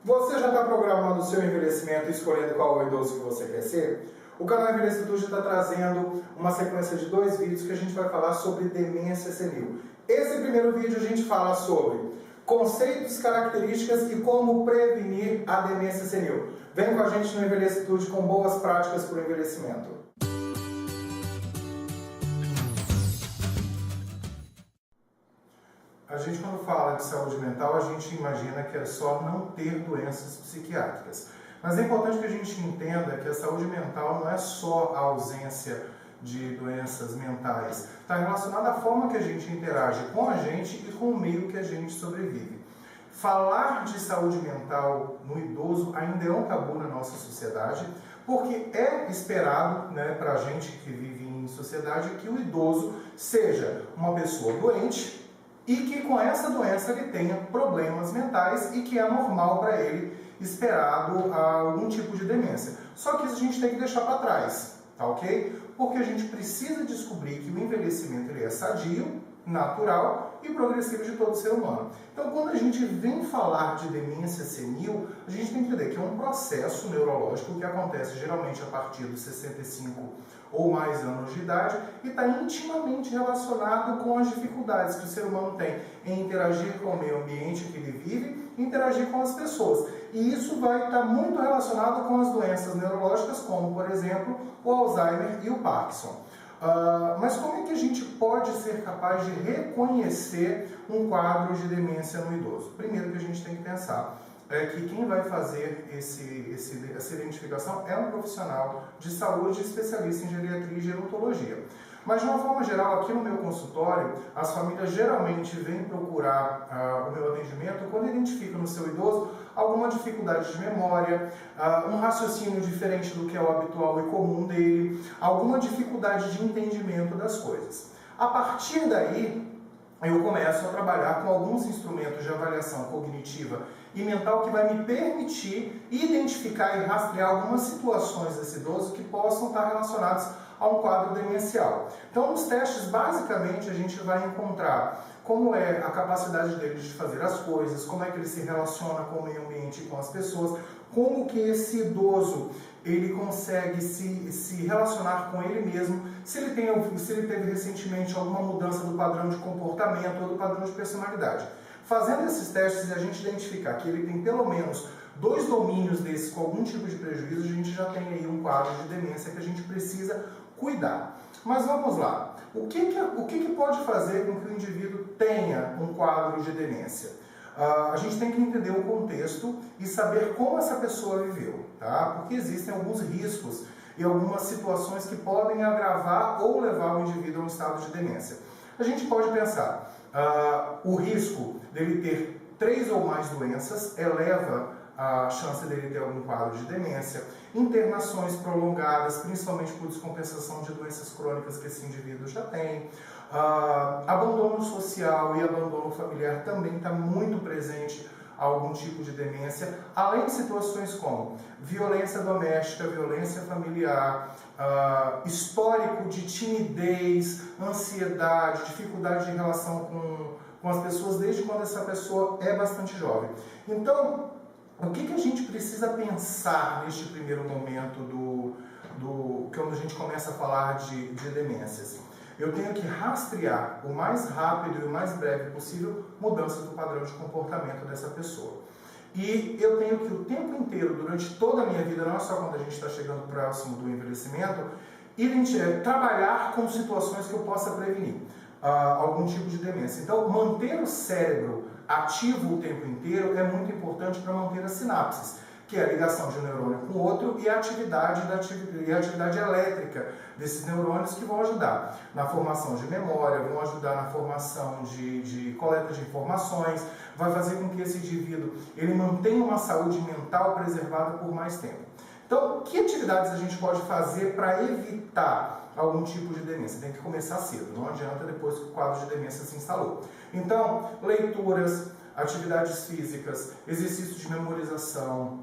Você já está programando o seu envelhecimento e escolhendo qual é o idoso que você quer ser? O canal Envelhecitur já está trazendo uma sequência de 2 vídeos que a gente vai falar sobre demência senil. Esse primeiro vídeo a gente fala sobre conceitos, características e como prevenir a demência senil. Vem com a gente no Envelhecitur com boas práticas para o envelhecimento. A gente, quando fala de saúde mental, a gente imagina que é só não ter doenças psiquiátricas. Mas é importante que a gente entenda que a saúde mental não é só a ausência de doenças mentais. Está relacionada à forma que a gente interage com a gente e com o meio que a gente sobrevive. Falar de saúde mental no idoso ainda é um tabu na nossa sociedade, porque é esperado, para a gente que vive em sociedade, que o idoso seja uma pessoa doente e que com essa doença ele tenha problemas mentais e que é normal para ele, esperado algum tipo de demência. Só que isso a gente tem que deixar para trás, tá ok? Porque a gente precisa descobrir que o envelhecimento ele é sadio, natural e progressivo de todo ser humano. Então, quando a gente vem falar de demência senil, a gente tem que entender que é um processo neurológico que acontece geralmente a partir dos 65 ou mais anos de idade e está intimamente relacionado com as dificuldades que o ser humano tem em interagir com o meio ambiente que ele vive e interagir com as pessoas. E isso vai estar muito relacionado com as doenças neurológicas, como, por exemplo, o Alzheimer e o Parkinson. Mas como é que a gente pode ser capaz de reconhecer um quadro de demência no idoso? Primeiro que a gente tem que pensar é que quem vai fazer essa identificação é um profissional de saúde especialista em geriatria e gerontologia. Mas, de uma forma geral, aqui no meu consultório, as famílias geralmente vêm procurar o meu atendimento quando identificam no seu idoso alguma dificuldade de memória, um raciocínio diferente do que é o habitual e comum dele, alguma dificuldade de entendimento das coisas. A partir daí, eu começo a trabalhar com alguns instrumentos de avaliação cognitiva e mental que vai me permitir identificar e rastrear algumas situações desse idoso que possam estar relacionadas a um quadro demencial. Então, nos testes, basicamente, a gente vai encontrar como é a capacidade dele de fazer as coisas, como é que ele se relaciona com o meio ambiente e com as pessoas, como que esse idoso ele consegue se relacionar com ele mesmo, se ele teve recentemente alguma mudança do padrão de comportamento ou do padrão de personalidade. Fazendo esses testes e a gente identificar que ele tem pelo menos 2 domínios desses com algum tipo de prejuízo, a gente já tem aí um quadro de demência que a gente precisa cuidar. Mas vamos lá. O que pode fazer com que o indivíduo tenha um quadro de demência? A gente tem que entender o contexto e saber como essa pessoa viveu, tá? Porque existem alguns riscos e algumas situações que podem agravar ou levar o indivíduo a um estado de demência. A gente pode pensar, o risco dele ter 3 ou mais doenças eleva a chance dele ter algum quadro de demência, internações prolongadas, principalmente por descompensação de doenças crônicas que esse indivíduo já tem, abandono social e abandono familiar também está muito presente a algum tipo de demência, além de situações como violência doméstica, violência familiar, histórico de timidez, ansiedade, dificuldade de relação com as pessoas desde quando essa pessoa é bastante jovem. Então, o que a gente precisa pensar neste primeiro momento quando a gente começa a falar de demências? Eu tenho que rastrear o mais rápido e o mais breve possível mudanças do padrão de comportamento dessa pessoa. E eu tenho que o tempo inteiro, durante toda a minha vida, não é só quando a gente está chegando próximo do envelhecimento, trabalhar com situações que eu possa prevenir algum tipo de demência. Então, manter o cérebro ativo o tempo inteiro é muito importante para manter as sinapses, que é a ligação de um neurônio com o outro e a atividade elétrica desses neurônios que vão ajudar na formação de memória, vão ajudar na formação de coleta de informações, vai fazer com que esse indivíduo ele mantenha uma saúde mental preservada por mais tempo. Então, que atividades a gente pode fazer para evitar algum tipo de demência? Tem que começar cedo, não adianta depois que o quadro de demência se instalou. Então, leituras, atividades físicas, exercícios de memorização,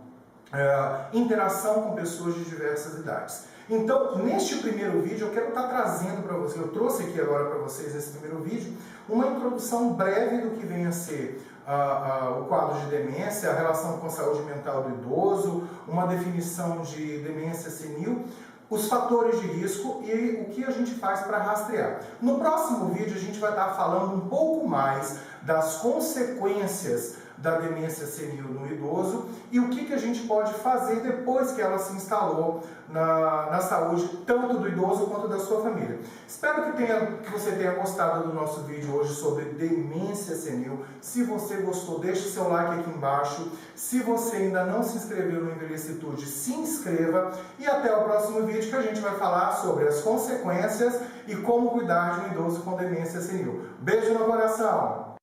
interação com pessoas de diversas idades. Então, neste primeiro vídeo, eu quero estar trazendo para vocês, eu trouxe aqui agora para vocês nesse primeiro vídeo, uma introdução breve do que vem a ser o quadro de demência, a relação com a saúde mental do idoso, uma definição de demência senil, os fatores de risco e o que a gente faz para rastrear. No próximo vídeo a gente vai estar falando um pouco mais das consequências da demência senil no idoso e o que a gente pode fazer depois que ela se instalou na saúde, tanto do idoso quanto da sua família. Espero que você tenha gostado do nosso vídeo hoje sobre demência senil. Se você gostou, deixe seu like aqui embaixo. Se você ainda não se inscreveu no Envelhecitude, se inscreva e até o próximo vídeo que a gente vai falar sobre as consequências e como cuidar de um idoso com demência senil. Beijo no coração!